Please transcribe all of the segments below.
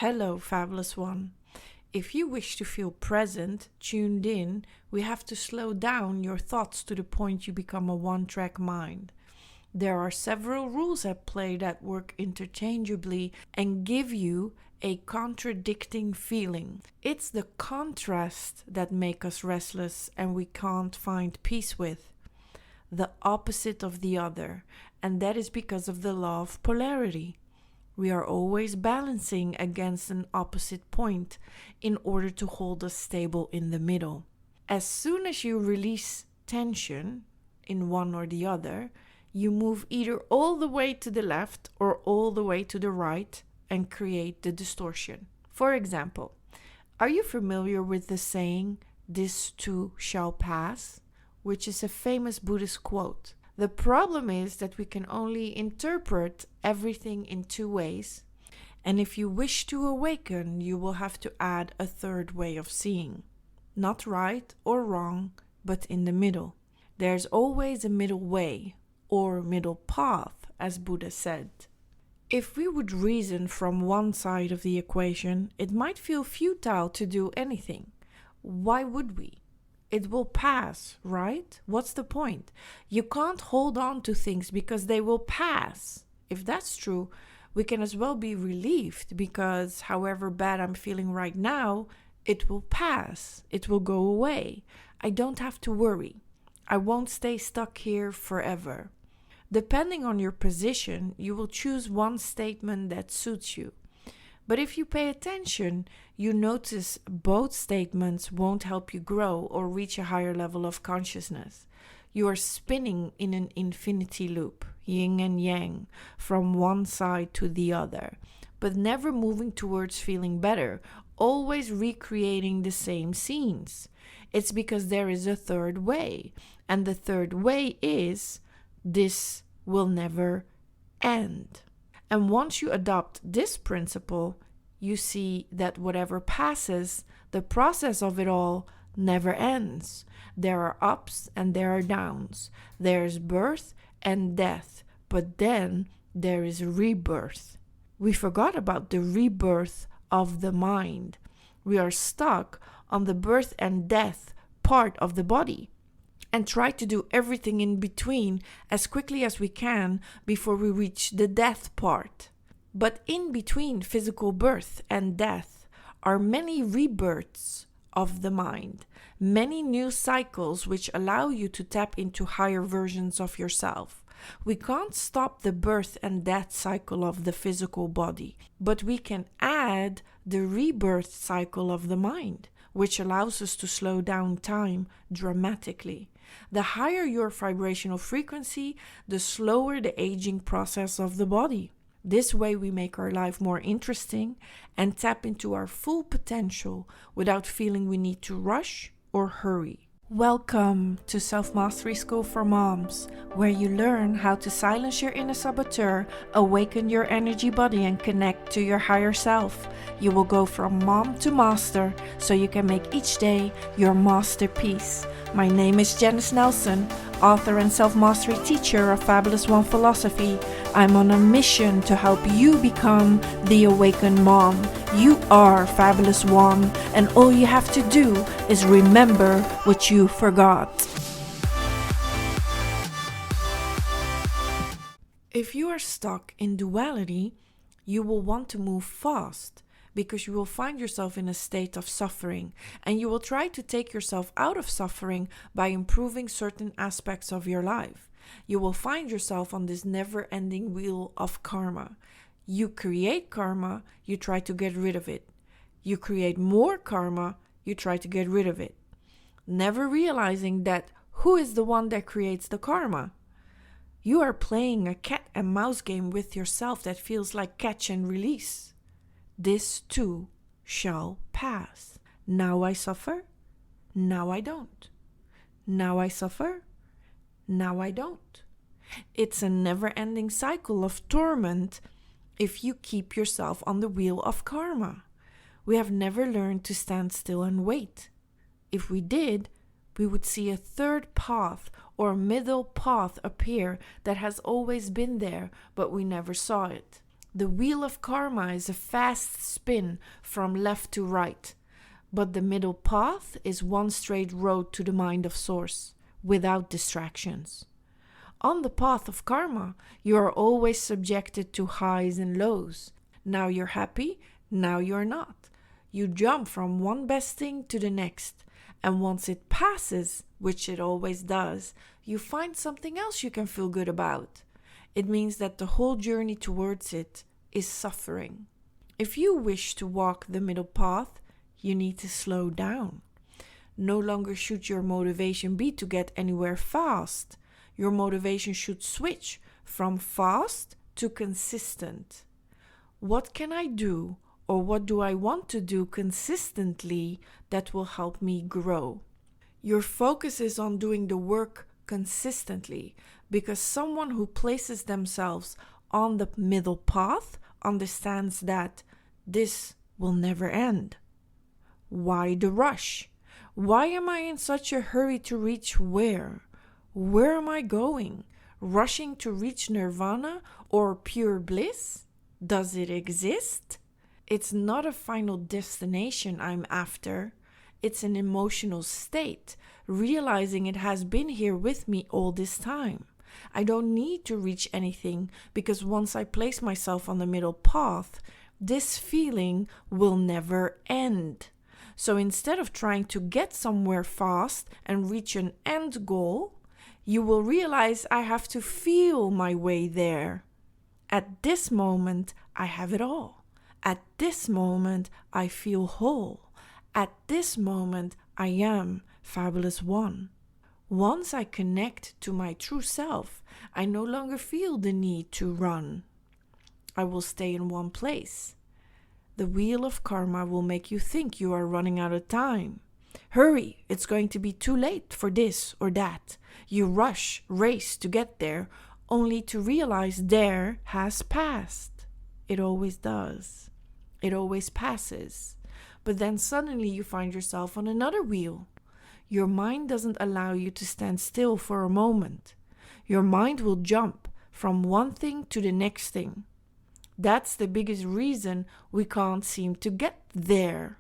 Hello, fabulous one. If you wish to feel present, tuned in, we have to slow down your thoughts to the point you become a one-track mind. There are several rules at play that work interchangeably and give you a contradicting feeling. It's the contrast that makes us restless and we can't find peace with. The opposite of the other, and that is because of the law of polarity. We are always balancing against an opposite point in order to hold us stable in the middle. As soon as you release tension in one or the other, you move either all the way to the left or all the way to the right and create the distortion. For example, are you familiar with the saying, "This too shall pass," which is a famous Buddhist quote? The problem is that we can only interpret everything in two ways, and if you wish to awaken, you will have to add a third way of seeing. Not right or wrong, but in the middle. There's always a middle way, or middle path, as Buddha said. If we would reason from one side of the equation, it might feel futile to do anything. Why would we? It will pass, right? What's the point? You can't hold on to things because they will pass. If that's true, we can as well be relieved because however bad I'm feeling right now, it will pass. It will go away. I don't have to worry. I won't stay stuck here forever. Depending on your position, you will choose one statement that suits you. But if you pay attention, you notice both statements won't help you grow or reach a higher level of consciousness. You are spinning in an infinity loop, yin and yang, from one side to the other, but never moving towards feeling better, always recreating the same scenes. It's because there is a third way, and the third way is, this will never end. And once you adopt this principle, you see that whatever passes, the process of it all never ends. There are ups and there are downs. There's birth and death, but then there is rebirth. We forgot about the rebirth of the mind. We are stuck on the birth and death part of the body and try to do everything in between as quickly as we can before we reach the death part. But in between physical birth and death are many rebirths of the mind, many new cycles which allow you to tap into higher versions of yourself. We can't stop the birth and death cycle of the physical body, but we can add the rebirth cycle of the mind, which allows us to slow down time dramatically. The higher your vibrational frequency, the slower the aging process of the body. This way we make our life more interesting and tap into our full potential without feeling we need to rush or hurry. Welcome to Self-Mastery School for Moms, where you learn how to silence your inner saboteur, awaken your energy body and connect to your higher self. You will go from mom to master so you can make each day your masterpiece. My name is Janice Nelson, author and self-mastery teacher of Fabulous One Philosophy. I'm on a mission to help you become the awakened mom. You are Fabulous One, and all you have to do is remember what you forgot. If you are stuck in duality, you will want to move fast because you will find yourself in a state of suffering, and you will try to take yourself out of suffering by improving certain aspects of your life. You will find yourself on this never-ending wheel of karma. You create karma, you try to get rid of it. You create more karma, you try to get rid of it. Never realizing that who is the one that creates the karma? You are playing a cat and mouse game with yourself that feels like catch and release. This too shall pass. Now I suffer, now I don't. Now I suffer, now I don't. It's a never-ending cycle of torment if you keep yourself on the wheel of karma. We have never learned to stand still and wait. If we did, we would see a third path or middle path appear that has always been there, but we never saw it. The wheel of karma is a fast spin from left to right, but the middle path is one straight road to the mind of Source, without distractions. On the path of karma, you are always subjected to highs and lows. Now you're happy, now you're not. You jump from one best thing to the next, and once it passes, which it always does, you find something else you can feel good about. It means that the whole journey towards it is suffering. If you wish to walk the middle path, you need to slow down. No longer should your motivation be to get anywhere fast. Your motivation should switch from fast to consistent. What can I do, or what do I want to do consistently that will help me grow? Your focus is on doing the work consistently, because someone who places themselves on the middle path understands that this will never end. Why the rush? Why am I in such a hurry to reach where? Where am I going? Rushing to reach nirvana or pure bliss? Does it exist? It's not a final destination I'm after. It's an emotional state, realizing it has been here with me all this time. I don't need to reach anything, because once I place myself on the middle path, this feeling will never end. So instead of trying to get somewhere fast and reach an end goal, you will realize I have to feel my way there. At this moment, I have it all. At this moment, I feel whole. At this moment, I am Fabulous One. Once I connect to my true self, I no longer feel the need to run. I will stay in one place. The wheel of karma will make you think you are running out of time. Hurry, it's going to be too late for this or that. You rush, race to get there, only to realize there has passed. It always does. It always passes. But then suddenly you find yourself on another wheel. Your mind doesn't allow you to stand still for a moment. Your mind will jump from one thing to the next thing. That's the biggest reason we can't seem to get there,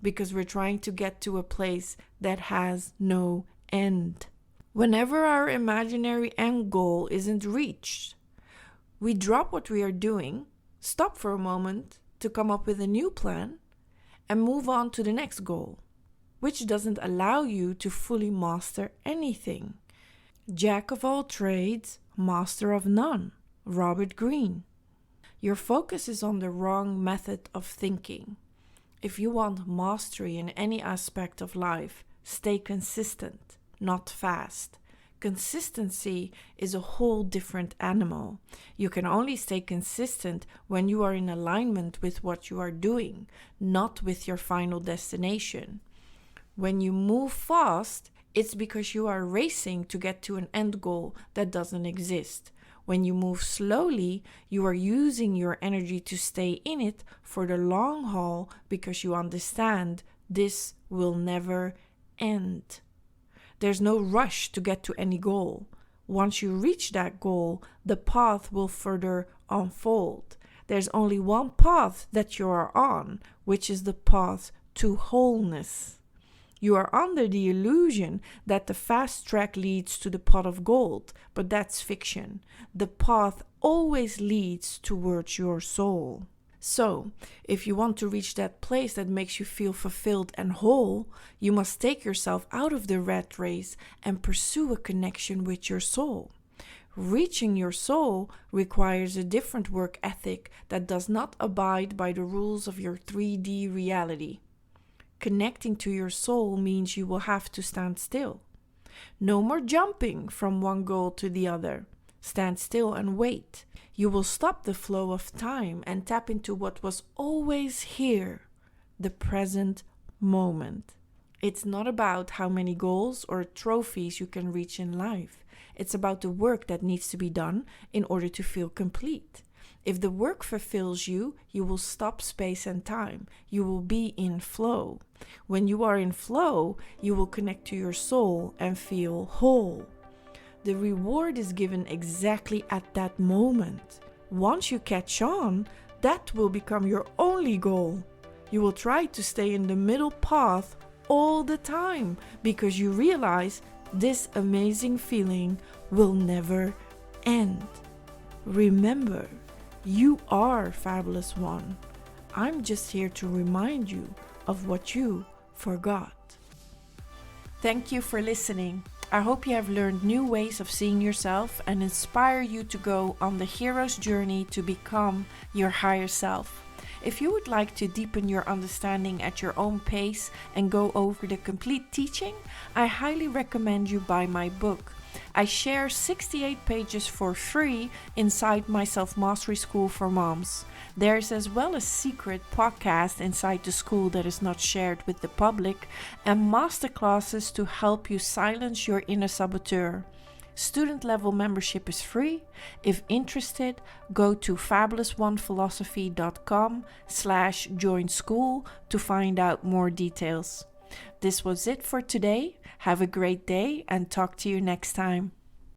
because we're trying to get to a place that has no end. Whenever our imaginary end goal isn't reached, we drop what we are doing, stop for a moment to come up with a new plan, and move on to the next goal, which doesn't allow you to fully master anything. Jack of all trades, master of none. Robert Greene. Your focus is on the wrong method of thinking. If you want mastery in any aspect of life, stay consistent, not fast. Consistency is a whole different animal. You can only stay consistent when you are in alignment with what you are doing, not with your final destination. When you move fast, it's because you are racing to get to an end goal that doesn't exist. When you move slowly, you are using your energy to stay in it for the long haul, because you understand this will never end. There's no rush to get to any goal. Once you reach that goal, the path will further unfold. There's only one path that you are on, which is the path to wholeness. You are under the illusion that the fast track leads to the pot of gold, but that's fiction. The path always leads towards your soul. So, if you want to reach that place that makes you feel fulfilled and whole, you must take yourself out of the rat race and pursue a connection with your soul. Reaching your soul requires a different work ethic that does not abide by the rules of your 3D reality. Connecting to your soul means you will have to stand still. No more jumping from one goal to the other. Stand still and wait. You will stop the flow of time and tap into what was always here, the present moment. It's not about how many goals or trophies you can reach in life. It's about the work that needs to be done in order to feel complete. If the work fulfills you, you will stop space and time. You will be in flow. When you are in flow, you will connect to your soul and feel whole. The reward is given exactly at that moment. Once you catch on, that will become your only goal. You will try to stay in the middle path all the time because you realize this amazing feeling will never end. Remember, you are Fabulous One. I'm just here to remind you of what you forgot. Thank you for listening. I hope you have learned new ways of seeing yourself and inspire you to go on the hero's journey to become your higher self. If you would like to deepen your understanding at your own pace and go over the complete teaching, I highly recommend you buy my book. I share 68 pages for free inside my Self-Mastery School for Moms. There's as well a secret podcast inside the school that is not shared with the public and masterclasses to help you silence your inner saboteur. Student level membership is free. If interested, go to fabulousonephilosophy.com/join school to find out more details. This was it for today. Have a great day and talk to you next time.